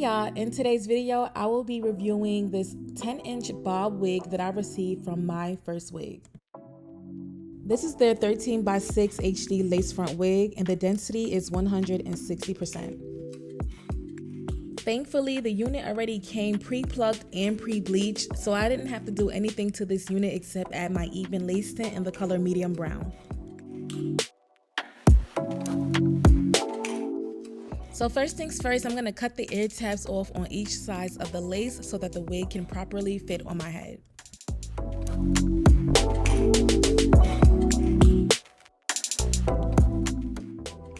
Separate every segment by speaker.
Speaker 1: y'all, in today's video I will be reviewing this 10-inch bob wig that I received from MyFirstWig. This is their 13 by 6 HD lace front wig and the density is 160%. Thankfully, the unit already came pre-plucked and pre-bleached, so I didn't have to do anything to this unit except add my even lace tint in the color medium brown. So first things first, I'm going to cut the ear tabs off on each side of the lace so that the wig can properly fit on my head.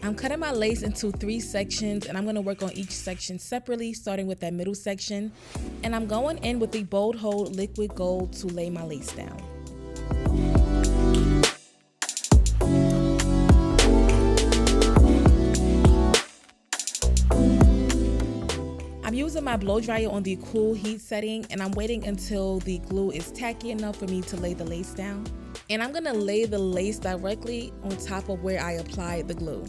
Speaker 1: I'm cutting my lace into 3 sections and I'm going to work on each section separately, starting with that middle section. And I'm going in with the Bold Hold Liquid Gold to lay my lace down. I'm using my blow dryer on the cool heat setting and I'm waiting until the glue is tacky enough for me to lay the lace down. And I'm gonna lay the lace directly on top of where I applied the glue.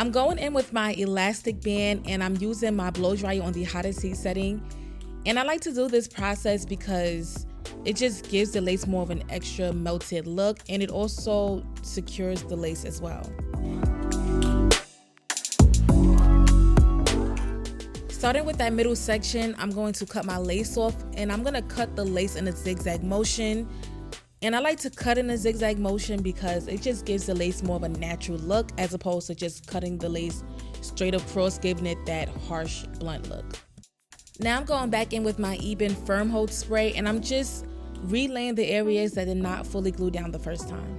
Speaker 1: I'm going in with my elastic band and I'm using my blow dryer on the hottest heat setting. And I like to do this process because it just gives the lace more of an extra melted look and it also secures the lace as well. Starting with that middle section, I'm going to cut my lace off and I'm going to cut the lace in a zigzag motion. And I like to cut in a zigzag motion because it just gives the lace more of a natural look as opposed to just cutting the lace straight across, giving it that harsh, blunt look. Now I'm going back in with my Eben Firm Hold spray and I'm just relaying the areas that did not fully glue down the first time.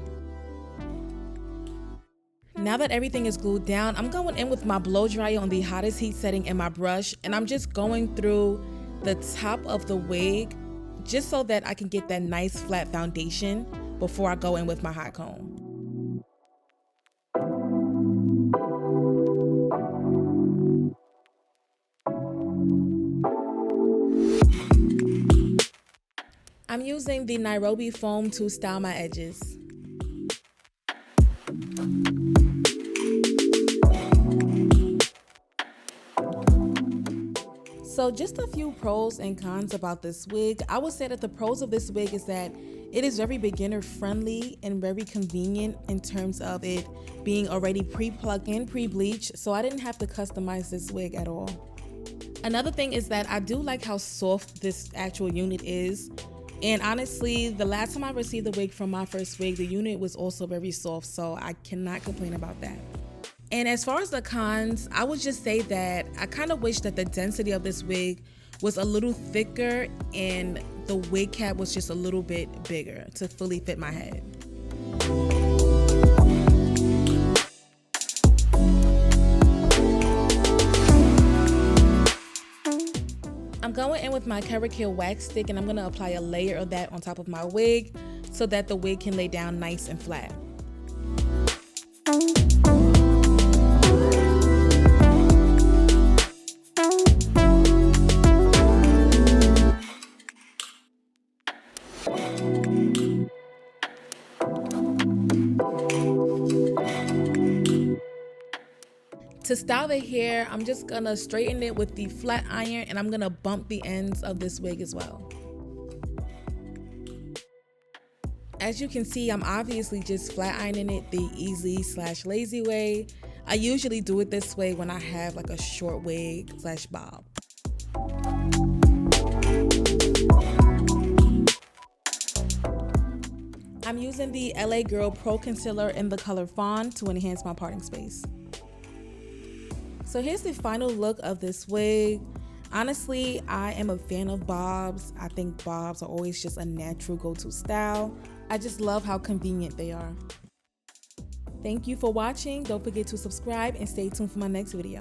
Speaker 1: Now that everything is glued down, I'm going in with my blow dryer on the hottest heat setting and my brush and I'm just going through the top of the wig just so that I can get that nice flat foundation before I go in with my hot comb. I'm using the Nairobi foam to style my edges. So just a few pros and cons about this wig. I would say that the pros of this wig is that it is very beginner friendly and very convenient in terms of it being already pre-plucked and pre-bleached, so I didn't have to customize this wig at all. Another thing is that I do like how soft this actual unit is. And honestly, the last time I received the wig from MyFirstWig, the unit was also very soft, so I cannot complain about that. And as far as the cons, I would just say that I kind of wish that the density of this wig was a little thicker and the wig cap was just a little bit bigger to fully fit my head. I'm going in with my Kerastase wax stick and I'm going to apply a layer of that on top of my wig so that the wig can lay down nice and flat. To style the hair, I'm just gonna straighten it with the flat iron and I'm gonna bump the ends of this wig as well. As you can see, I'm obviously just flat ironing it the easy/lazy way. I usually do it this way when I have like a short wig/bob. I'm using the LA Girl Pro Concealer in the color Fawn to enhance my parting space. So here's the final look of this wig. Honestly, I am a fan of bobs. I think bobs are always just a natural go-to style. I just love how convenient they are. Thank you for watching. Don't forget to subscribe and stay tuned for my next video.